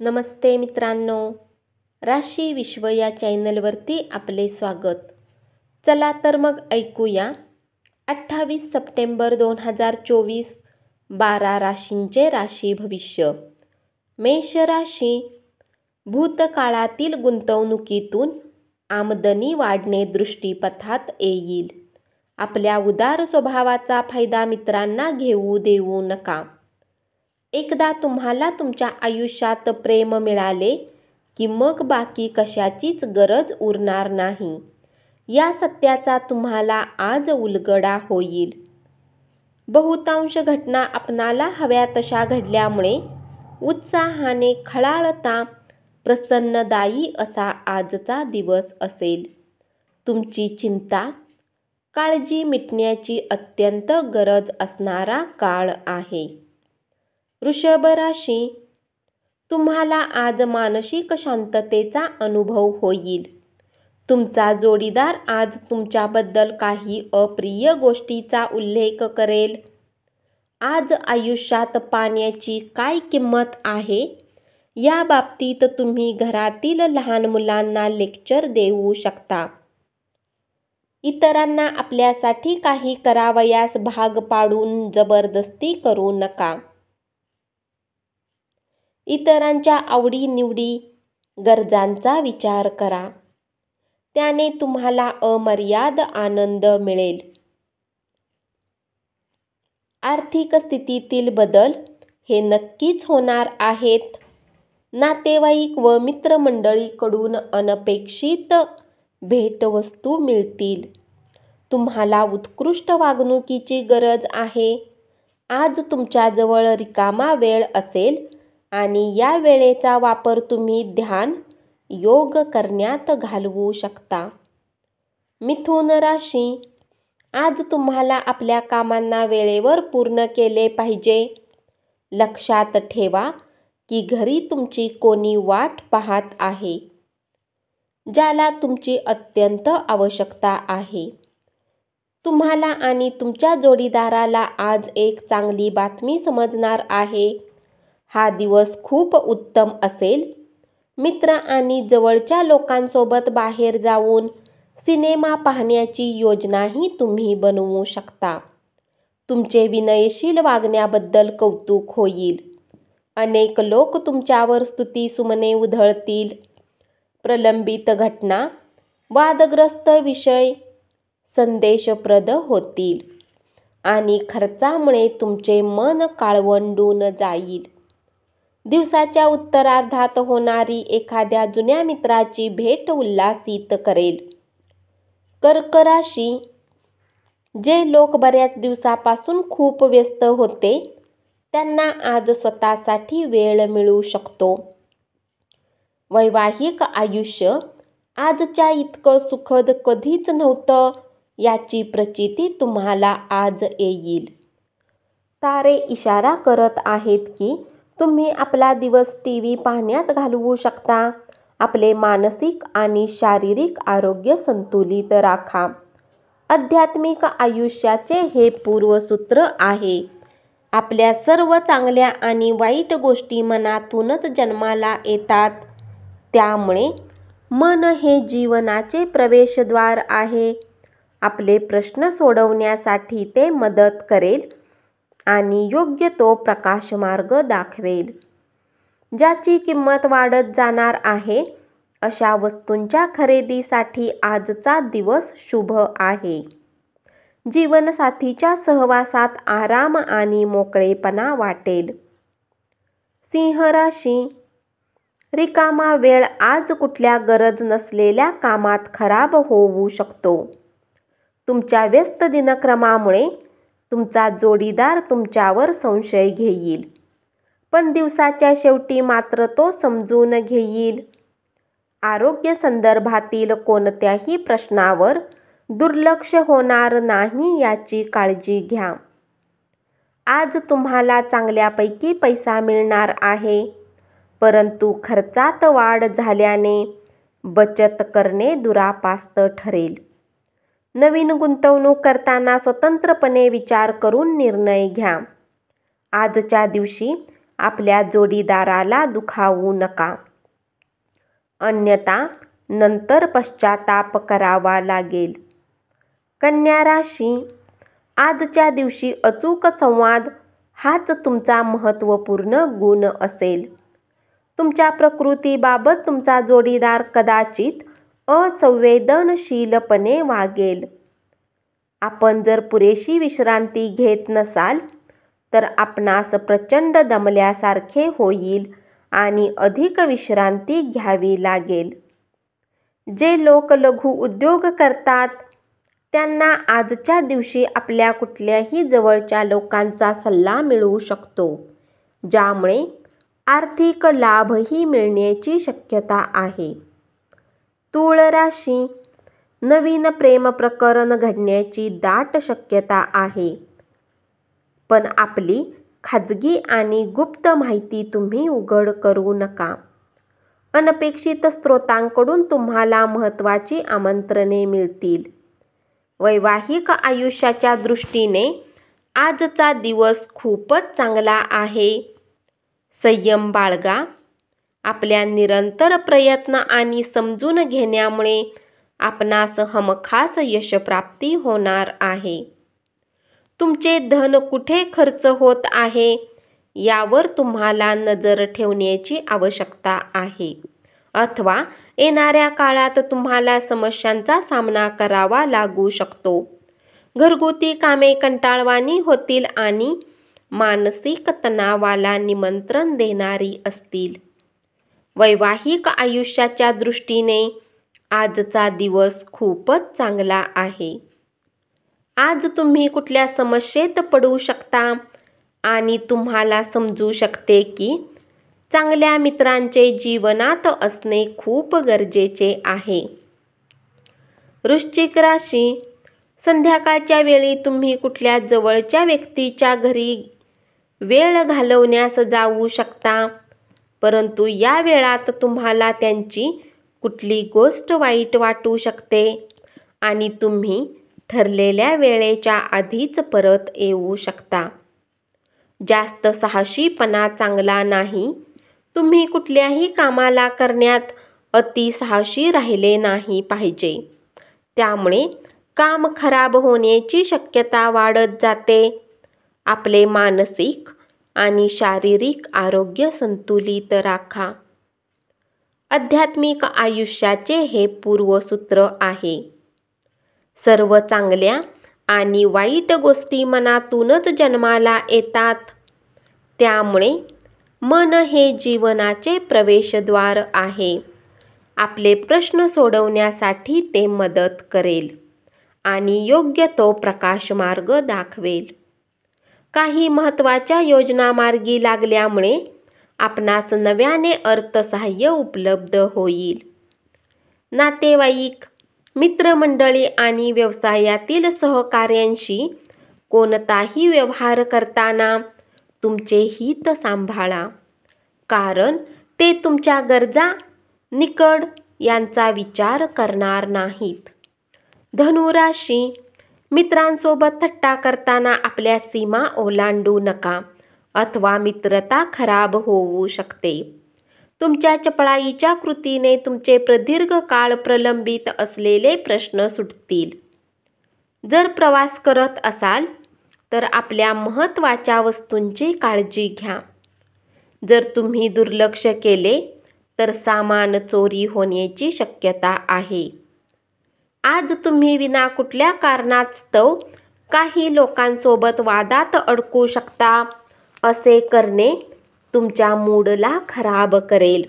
नमस्ते मित्रांनो, राशी विश्व या चॅनलवरती आपले स्वागत. चला तर मग ऐकूया 28 सप्टेंबर 2024 12 राशींचे राशी भविष्य. मेष राशी, भूतकाळातील गुंतवणुकीतून आमदनी वाढणे दृष्टीपथात येईल. आपल्या उदार स्वभावाचा फायदा मित्रांना घेऊ देऊ नका. एकदा तुम्हाला तुमच्या आयुष्यात प्रेम मिळाले की मग बाकी कशाचीच गरज उरणार नाही. या सत्याचा तुम्हाला आज उलगडा होईल. बहुतांश घटना आपणाला हव्या तशा घडल्यामुळे उत्साहाने खळाळता प्रसन्नदायी असा आजचा दिवस असेल. तुमची चिंता, काळजी मिटण्याची अत्यंत गरज असणारा काळ आहे. वृषभ राशी, तुम्हाला आज मानसिक शांततेचा अनुभव होईल. तुमचा जोडीदार आज तुमच्याबद्दल काही अप्रिय गोष्टीचा उल्लेख करेल. आज आयुष्यात पाण्याची काय किंमत आहे या बाबतीत तुम्ही घरातील लहान मुलांना लेक्चर देऊ शकता. इतरांना आपल्यासाठी काही करावयास भाग पाडून जबरदस्ती करू नका. इतरांच्या आवडीनिवडी, गरजांचा विचार करा. त्याने तुम्हाला अमर्याद आनंद मिळेल. आर्थिक स्थितीतील बदल हे नक्कीच होणार आहेत. नातेवाईक व मित्रमंडळीकडून अनपेक्षित भेटवस्तू मिळतील. तुम्हाला उत्कृष्ट वागणुकीची गरज आहे. आज तुमच्याजवळ रिकामा वेळ असेल आणि या वेळेचा वापर तुम्ही ध्यान, योग करण्यात घालवू शकता. मिथुन राशी, आज तुम्हाला आपल्या कामांना वेळेवर पूर्ण केले पाहिजे. लक्षात ठेवा की घरी तुमची कोणी वाट पाहत आहे, ज्याला तुमची अत्यंत आवश्यकता आहे. तुम्हाला आणि तुमच्या जोडीदाराला आज एक चांगली बातमी समजणार आहे. हा दिवस खूप उत्तम असेल. मित्र आणि जवळच्या लोकांसोबत बाहेर जाऊन सिनेमा पाहण्याची योजनाही तुम्ही बनवू शकता. तुमचे विनयशील वागण्याबद्दल कौतुक होईल. अनेक लोक तुमच्यावर स्तुतिसुमने उधळतील. प्रलंबित घटना, वादग्रस्त विषय संदेशप्रद होतील आणि खर्चामुळे तुमचे मन काळवंडून जाईल. दिवसाच्या उत्तरार्धात होणारी एखाद्या जुन्या मित्राची भेट उल्हासित करेल. कर्क राशी, जे लोक बऱ्याच दिवसापासून खूप व्यस्त होते त्यांना आज स्वतःसाठी वेळ मिळू शकतो. वैवाहिक आयुष्य आजच्या इतकं सुखद कधीच नव्हतं याची प्रचिती तुम्हाला आज येईल. तारे इशारा करत आहेत की तुम्ही आपला दिवस टीव्ही पाहण्यात घालवू शकता. आपले मानसिक आणि शारीरिक आरोग्य संतुलित राखा. आध्यात्मिक आयुष्याचे हे पूर्वसूत्र आहे. आपल्या सर्व चांगल्या आणि वाईट गोष्टी मनातूनच जन्माला येतात. त्यामुळे मन हे जीवनाचे प्रवेशद्वार आहे. आपले प्रश्न सोडवण्यासाठी ते मदत करेल आणि योग्य तो प्रकाशमार्ग दाखवेल. ज्याची किंमत वाढत जाणार आहे अशा वस्तूंच्या खरेदीसाठी आजचा दिवस शुभ आहे. जीवनसाथीच्या सहवासात आराम आणि मोकळेपणा वाटेल. सिंह राशी, रिकामा वेळ आज कुठल्या गरज नसलेल्या कामात खराब होऊ शकतो. तुमच्या व्यस्त दिनक्रमामुळे तुमचा जोडीदार तुमच्यावर संशय घेईल, पण दिवसाच्या शेवटी मात्र तो समजून घेईल. आरोग्य संदर्भातील कोणत्याही प्रश्नावर दुर्लक्ष होणार नाही याची काळजी घ्या. आज तुम्हाला चांगल्यापैकी पैसा मिळणार आहे, परंतु खर्चात वाढ झाल्याने बचत करणे दुरापास्त ठरेल. नवीन गुंतवणूक करताना स्वतंत्रपणे विचार करून निर्णय घ्या. आजच्या दिवशी आपल्या जोडीदाराला दुखावू नका, अन्यथा नंतर पश्चाताप करावा लागेल. कन्या राशी, आजच्या दिवशी अचूक संवाद हाच तुमचा महत्त्वपूर्ण गुण असेल. तुमच्या प्रकृतीबाबत तुमचा जोडीदार कदाचित असंवेदनशीलपणे वागेल. आपण जर पुरेशी विश्रांती घेत नसाल तर आपणास प्रचंड दमल्यासारखे होईल आणि अधिक विश्रांती घ्यावी लागेल. जे लोक लघु उद्योग करतात त्यांना आजच्या दिवशी आपल्या कुठल्याही जवळच्या लोकांचा सल्ला मिळू शकतो, ज्यामुळे आर्थिक लाभही मिळण्याची शक्यता आहे. तूळ राशी, नवीन प्रेम प्रकरण घडण्याची दाट शक्यता आहे, पण आपली खाजगी आणि गुप्त माहिती तुम्ही उघड करू नका. अनपेक्षित स्रोतांकडून तुम्हाला महत्त्वाची आमंत्रणे मिळतील. वैवाहिक आयुष्याच्या दृष्टीने आजचा दिवस खूपच चांगला आहे. संयम बाळगा. आपल्या निरंतर प्रयत्न आणि समजून घेण्यामुळे आपणास हमखास यशप्राप्ती होणार आहे. तुमचे धन कुठे खर्च होत आहे यावर तुम्हाला नजर ठेवण्याची आवश्यकता आहे, अथवा येणाऱ्या काळात तुम्हाला समस्यांचा सामना करावा लागू शकतो. घरगुती कामे कंटाळवाणी होतील आणि मानसिक तणावाला निमंत्रण देणारी असतील. वैवाहिक आयुष्याच्या दृष्टीने आजचा दिवस खूपच चांगला आहे. आज तुम्ही कुठल्या समस्येत पडू शकता आणि तुम्हाला समजू शकते की चांगल्या मित्रांचे जीवनात असणे खूप गरजेचे आहे. वृश्चिक राशी, संध्याकाळच्या वेळी तुम्ही कुठल्या जवळच्या व्यक्तीच्या घरी वेळ घालवण्यास जाऊ शकता, परंतु या वेळात तुम्हाला त्यांची कुठली गोष्ट वाईट वाटू शकते आणि तुम्ही ठरलेल्या वेळेच्या आधीच परत येऊ शकता. जास्त साहसीपणा चांगला नाही. तुम्ही कुठल्याही कामाला करण्यात अतिसाहसी राहिले नाही पाहिजे, त्यामुळे काम खराब होण्याची शक्यता वाढत जाते. आपले मानसिक आणि शारीरिक आरोग्य संतुलित राखा. आध्यात्मिक आयुष्याचे हे पूर्वसूत्र आहे. सर्व चांगल्या आणि वाईट गोष्टी मनातूनच जन्माला येतात, त्यामुळे मन हे जीवनाचे प्रवेशद्वार आहे. आपले प्रश्न सोडवण्यासाठी ते मदत करेल आणि योग्य तो प्रकाशमार्ग दाखवेल. काही महत्त्वाच्या योजना मार्गी लागल्यामुळे आपणास नव्याने अर्थसहाय्य उपलब्ध होईल. नातेवाईक, मित्रमंडळी आणि व्यवसायातील सहकाऱ्यांशी कोणताही व्यवहार करताना तुमचे हित सांभाळा, कारण ते तुमच्या गरजा, निकड यांचा विचार करणार नाहीत. धनुराशी, मित्रांसोबत थट्टा करताना आपल्या सीमा ओलांडू नका, अथवा मित्रता खराब होऊ शकते. तुमच्या चपळाईच्या कृतीने तुमचे प्रदीर्घ काळ प्रलंबित असलेले प्रश्न सुटतील. जर प्रवास करत असाल तर आपल्या महत्त्वाच्या वस्तूंची काळजी घ्या. जर तुम्ही दुर्लक्ष केले तर सामान चोरी होण्याची शक्यता आहे. आज तुम्ही विना कुठल्या कारणास्तव काही लोकांसोबत वादात अडकू शकता. असे करणे तुमच्या मूडला खराब करेल.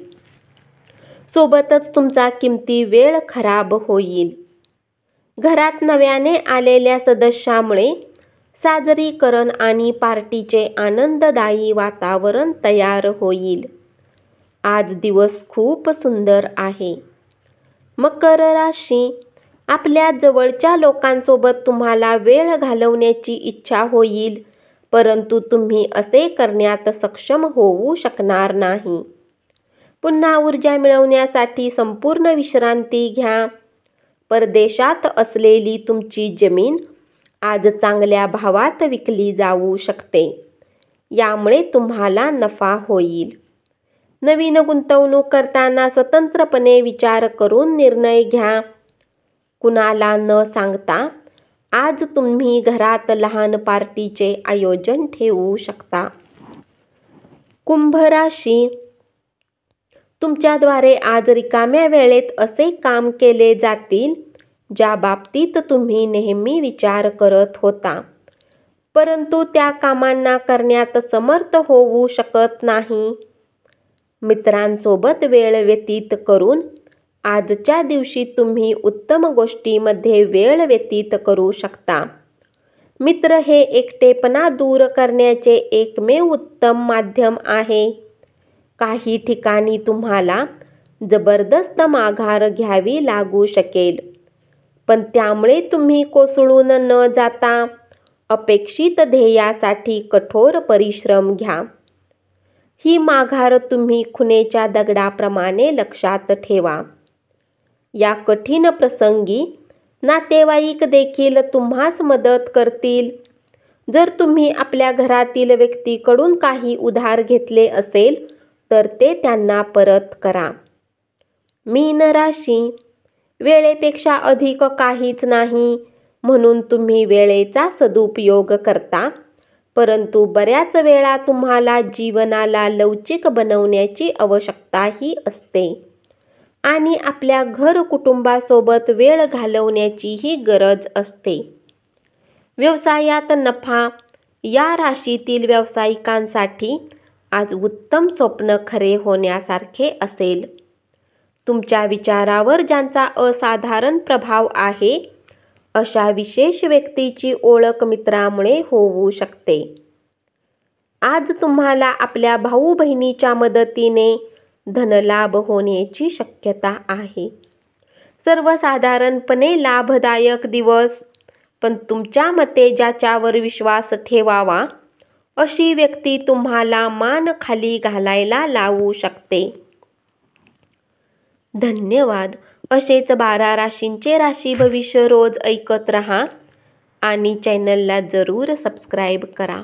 सोबतच तुमचा किमती वेळ खराब होईल. घरात नव्याने आलेल्या सदस्यामुळे साजरीकरण आणि पार्टीचे आनंददायी वातावरण तयार होईल. आज दिवस खूप सुंदर आहे. मकर राशी, आपल्या जवळच्या लोकांसोबत तुम्हाला वेळ घालवण्याची इच्छा होईल, परंतु तुम्ही असे करण्यात सक्षम होऊ शकणार नाही. पुन्हा ऊर्जा मिळवण्यासाठी संपूर्ण विश्रांती घ्या. परदेशात असलेली तुमची जमीन आज चांगल्या भावात विकली जाऊ शकते. यामुळे तुम्हाला नफा होईल. नवीन गुंतवणूक करताना स्वतंत्रपणे विचार करून निर्णय घ्या. कुणाला न सांगता आज तुम्ही घरात लहान पार्टीचे आयोजन ठेवू शकता. कुंभ राशी, तुमच्याद्वारे आज रिकाम्या वेळेत असे काम केले जातील ज्या बाबतीत तुम्ही नेहमी विचार करत होता, परंतु त्या कामांना करण्यात समर्थ होऊ शकत नाही. मित्रांसोबत वेळ व्यतीत करून आजच्या दिवशी तुम्ही उत्तम गोष्टींमध्ये वेळ व्यतीत करू शकता. मित्र हे एकटेपणा दूर करण्याचे एकमेव उत्तम माध्यम आहे. काही ठिकाणी तुम्हाला जबरदस्त माघार घ्यावी लागू शकेल, पण त्यामुळे तुम्ही कोसळून न जाता अपेक्षित ध्येयासाठी कठोर परिश्रम घ्या. ही माघार तुम्ही खुणेच्या दगडाप्रमाणे लक्षात ठेवा. या कठीण प्रसंगी नातेवाईक देखील तुम्हास मदत करतील. जर तुम्ही आपल्या घरातील व्यक्तीकडून काही उधार घेतले असेल तर ते त्यांना परत करा. मीन राशी, वेळेपेक्षा अधिक काहीच नाही म्हणून तुम्ही वेळेचा सदुपयोग करता, परंतु बऱ्याच वेळा तुम्हाला जीवनाला लवचिक बनवण्याची आवश्यकताही असते आणि आपल्या घर कुटुंबासोबत वेळ घालवण्याचीही गरज असते. व्यवसायात नफा, या राशीतील व्यावसायिकांसाठी आज उत्तम स्वप्न खरे होण्यासारखे असेल. तुमच्या विचारावर ज्यांचा असाधारण प्रभाव आहे अशा विशेष व्यक्तीची ओळख मित्रामुळे होऊ शकते. आज तुम्हाला आपल्या भाऊ बहिणीच्या मदतीने धनलाभ होण्याची शक्यता आहे. सर्वसाधारणपणे लाभदायक दिवस, पण तुमच्या मते ज्याच्यावर विश्वास ठेवावा अशी व्यक्ती तुम्हाला मान खाली घालायला लावू शकते. धन्यवाद. असेच 12 राशींचे राशी भविष्य रोज ऐकत रहा आणि चॅनलला जरूर सबस्क्राईब करा.